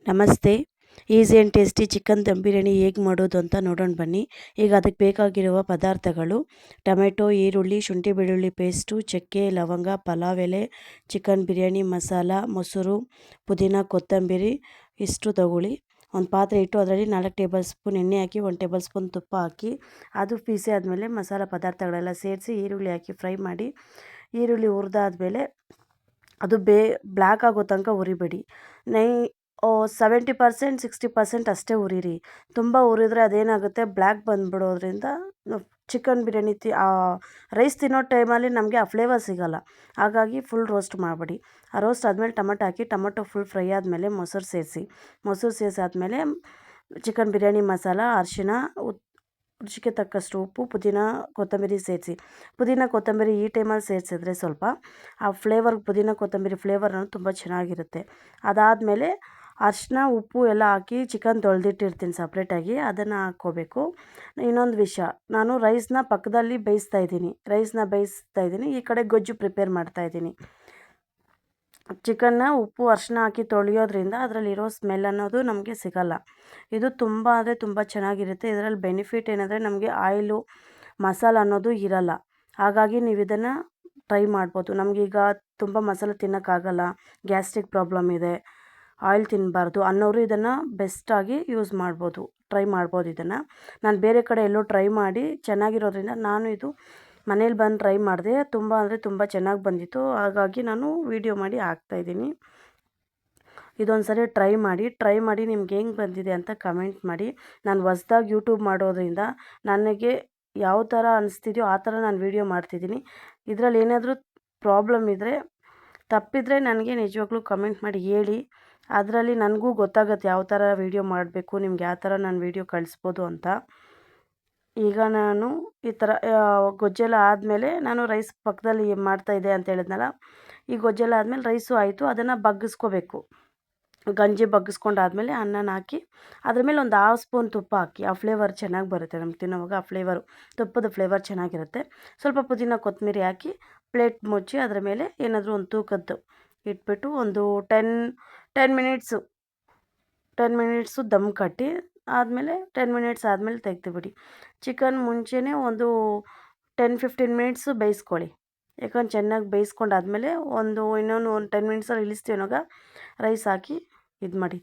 ನಮಸ್ತೆ. Easy and tasty chicken dum biryani ಹೇಗೆ ಮಾಡೋದು ಅಂತ ನೋಡೋಣ ಬನ್ನಿ. ಈಗ ಅದಕ್ಕೆ ಬೇಕಾಗಿರುವ ಪದಾರ್ಥಗಳು: ಟೊಮೆಟೊ, ಈರುಳ್ಳಿ, ಶುಂಠಿ ಬೆಳ್ಳುಳ್ಳಿ ಪೇಸ್ಟು, ಚಕ್ಕೆ, ಲವಂಗ, ಪಲಾವ್ ಎಲೆ, ಚಿಕನ್ ಬಿರಿಯಾನಿ ಮಸಾಲ, ಮೊಸರು, ಪುದೀನ, ಕೊತ್ತಂಬರಿ ಇಷ್ಟು ತಗೊಳ್ಳಿ. ಒಂದು ಪಾತ್ರೆ ಇಟ್ಟು ಅದರಲ್ಲಿ 4 ಟೇಬಲ್ ಸ್ಪೂನ್ ಎಣ್ಣೆ ಹಾಕಿ 1 ಟೇಬಲ್ ಸ್ಪೂನ್ ತುಪ್ಪ ಹಾಕಿ ಅದು ಬಿಸಿ ಆದಮೇಲೆ ಮಸಾಲ ಪದಾರ್ಥಗಳೆಲ್ಲ ಸೇರಿಸಿ ಈರುಳ್ಳಿ ಹಾಕಿ ಫ್ರೈ ಮಾಡಿ. ಈರುಳ್ಳಿ ಹುರಿದಾದ್ಮೇಲೆ ಅದು ಬ್ಲ್ಯಾಕ್ ಆಗೋ ತನಕ ಹುರಿಬೇಡಿ. 70% 60% ಅಷ್ಟೇ ಹುರಿರಿ. ತುಂಬ ಹುರಿದ್ರೆ ಅದೇನಾಗುತ್ತೆ, ಬ್ಲ್ಯಾಕ್ ಬಂದುಬಿಡೋದ್ರಿಂದ ಚಿಕನ್ ಬಿರಿಯಾನಿ ರೈಸ್ ತಿನ್ನೋ ಟೈಮಲ್ಲಿ ನಮಗೆ ಆ ಫ್ಲೇವರ್ ಸಿಗೋಲ್ಲ. ಹಾಗಾಗಿ ಫುಲ್ ರೋಸ್ಟ್ ಮಾಡಬೇಡಿ. ಆ ರೋಸ್ಟ್ ಆದಮೇಲೆ ಟೊಮೆಟೊ ಹಾಕಿ, ಟೊಮೆಟೊ ಫುಲ್ ಫ್ರೈ ಆದಮೇಲೆ ಮೊಸರು ಸೇರಿಸಿ ಆದಮೇಲೆ ಚಿಕನ್ ಬಿರಿಯಾನಿ ಮಸಾಲ, ಅರಿಶಿಣ, ರುಚಿಗೆ ತಕ್ಕಷ್ಟು ಉಪ್ಪು, ಪುದೀನ, ಕೊತ್ತಂಬರಿ ಸೇರಿಸಿ. ಪುದೀನ ಕೊತ್ತಂಬರಿ ಈ ಟೈಮಲ್ಲಿ ಸೇರಿಸಿದ್ರೆ ಸ್ವಲ್ಪ ಆ ಪುದೀನ ಕೊತ್ತಂಬರಿ ಫ್ಲೇವರ್ ಅನ್ನೋದು ತುಂಬ ಚೆನ್ನಾಗಿರುತ್ತೆ. ಅದಾದಮೇಲೆ ಅರಿಶಿನ, ಉಪ್ಪು ಎಲ್ಲ ಹಾಕಿ ಚಿಕನ್ ತೊಳೆದಿಟ್ಟಿರ್ತೀನಿ ಸಪ್ರೇಟಾಗಿ, ಅದನ್ನು ಹಾಕ್ಕೋಬೇಕು. ಇನ್ನೊಂದು ವಿಷಯ, ನಾನು ರೈಸ್ನ ಪಕ್ಕದಲ್ಲಿ ಬೇಯಿಸ್ತಾ ಇದ್ದೀನಿ. ಈ ಕಡೆ ಗೊಜ್ಜು ಪ್ರಿಪೇರ್ ಮಾಡ್ತಾಯಿದ್ದೀನಿ. ಚಿಕನ್ನ ಉಪ್ಪು ಅರಿಶಿನ ಹಾಕಿ ತೊಳೆಯೋದ್ರಿಂದ ಅದರಲ್ಲಿರೋ ಸ್ಮೆಲ್ ಅನ್ನೋದು ನಮಗೆ ಸಿಗೋಲ್ಲ. ಇದು ತುಂಬ ಅಂದರೆ ತುಂಬ ಚೆನ್ನಾಗಿರುತ್ತೆ. ಇದರಲ್ಲಿ ಬೆನಿಫಿಟ್ ಏನಂದರೆ ನಮಗೆ ಆಯಿಲು ಮಸಾಲ ಅನ್ನೋದು ಇರೋಲ್ಲ. ಹಾಗಾಗಿ ನೀವು ಇದನ್ನು ಟ್ರೈ ಮಾಡ್ಬೋದು. ನಮಗೀಗ ತುಂಬ ಮಸಾಲೆ ತಿನ್ನೋಕ್ಕಾಗಲ್ಲ, ಗ್ಯಾಸ್ಟ್ರಿಕ್ ಪ್ರಾಬ್ಲಮ್ ಇದೆ, ಆಯಿಲ್ ತಿನ್ನಬಾರ್ದು ಅನ್ನೋರು ಇದನ್ನು ಬೆಸ್ಟಾಗಿ ಟ್ರೈ ಮಾಡ್ಬೋದು ಇದನ್ನು. ನಾನು ಬೇರೆ ಕಡೆ ಎಲ್ಲೋ ಟ್ರೈ ಮಾಡಿ ಚೆನ್ನಾಗಿರೋದ್ರಿಂದ ನಾನು ಇದು ಮನೇಲಿ ಬಂದು ಟ್ರೈ ಮಾಡಿದೆ. ತುಂಬ ಅಂದರೆ ತುಂಬ ಚೆನ್ನಾಗಿ ಬಂದಿತ್ತು. ಹಾಗಾಗಿ ನಾನು ವೀಡಿಯೋ ಮಾಡಿ ಹಾಕ್ತಾಯಿದ್ದೀನಿ. ಇದೊಂದು ಸರಿ ಟ್ರೈ ಮಾಡಿ ನಿಮ್ಗೆ ಹೆಂಗೆ ಬಂದಿದೆ ಅಂತ ಕಮೆಂಟ್ ಮಾಡಿ. ನಾನು ಹೊಸ್ದಾಗಿ ಯೂಟ್ಯೂಬ್ ಮಾಡೋದ್ರಿಂದ ನನಗೆ ಯಾವ ಥರ ಅನಿಸ್ತಿದೆಯೋ ಆ ಥರ ನಾನು ವೀಡಿಯೋ ಮಾಡ್ತಿದ್ದೀನಿ. ಇದರಲ್ಲಿ ಏನಾದರೂ ಪ್ರಾಬ್ಲಮ್ ಇದ್ದರೆ, ತಪ್ಪಿದರೆ ನನಗೆ ನಿಜವಾಗ್ಲೂ ಕಮೆಂಟ್ ಮಾಡಿ ಹೇಳಿ. ಅದರಲ್ಲಿ ನನಗೂ ಗೊತ್ತಾಗುತ್ತೆ ಯಾವ ಥರ ವೀಡಿಯೋ ಮಾಡಬೇಕು, ನಿಮ್ಗೆ ಯಾವ ಥರ ನಾನು ವೀಡಿಯೋ ಕಳಿಸ್ಬೋದು ಅಂತ. ಈಗ ನಾನು ಈ ಥರ ಗೊಜ್ಜೆಲ್ಲ ಆದಮೇಲೆ ನಾನು ರೈಸ್ ಪಕ್ಕದಲ್ಲಿ ಮಾಡ್ತಾಯಿದ್ದೆ ಅಂತ ಹೇಳಿದ್ನಲ್ಲ, ಈ ಗೊಜ್ಜೆಲ್ಲ ಆದಮೇಲೆ ರೈಸು ಆಯಿತು. ಅದನ್ನು ಬಗ್ಗಿಸ್ಕೋಬೇಕು. ಗಂಜಿ ಬಗ್ಗಿಸ್ಕೊಂಡಾದ್ಮೇಲೆ ಅನ್ನನ ಹಾಕಿ ಅದ್ರ ಮೇಲೆ ಒಂದು 1/2 ಸ್ಪೂನ್ ತುಪ್ಪ ಹಾಕಿ. ಆ ಫ್ಲೇವರ್ ಚೆನ್ನಾಗಿ ಬರುತ್ತೆ ನಮ್ಗೆ ತಿನ್ನೋವಾಗ. ಆ ಫ್ಲೇವರು, ತುಪ್ಪದ ಫ್ಲೇವರ್ ಚೆನ್ನಾಗಿರುತ್ತೆ. ಸ್ವಲ್ಪ ಪುದೀನ ಕೊತ್ತಂಬರಿ ಹಾಕಿ ಪ್ಲೇಟ್ ಮುಚ್ಚಿ ಅದರ ಮೇಲೆ ಏನಾದರೂ ಒಂದು ತೂಕದ್ದು ಇಟ್ಬಿಟ್ಟು ಒಂದು 10 ಮಿನಿಟ್ಸು ದಮ್ ಕಟ್ಟಿ ಆದಮೇಲೆ 10 ಮಿನಿಟ್ಸ್ ಆದಮೇಲೆ ತೆಗೆದುಬಿಡಿ. ಚಿಕನ್ ಮುಂಚೆನೇ ಒಂದು 10-15 ಮಿನಿಟ್ಸು ಬೇಯಿಸ್ಕೊಳ್ಳಿ. ಯಾಕಂದ್ರೆ ಚೆನ್ನಾಗಿ ಬೇಯಿಸ್ಕೊಂಡಾದ್ಮೇಲೆ ಇನ್ನೊಂದು 10 ಮಿನಿಟ್ಸಲ್ಲಿ ಇಳಿಸ್ತೀವಿ ಅನ್ನೋವಾಗ ರೈಸ್ ಹಾಕಿ ಇದು ಮಾಡಿ.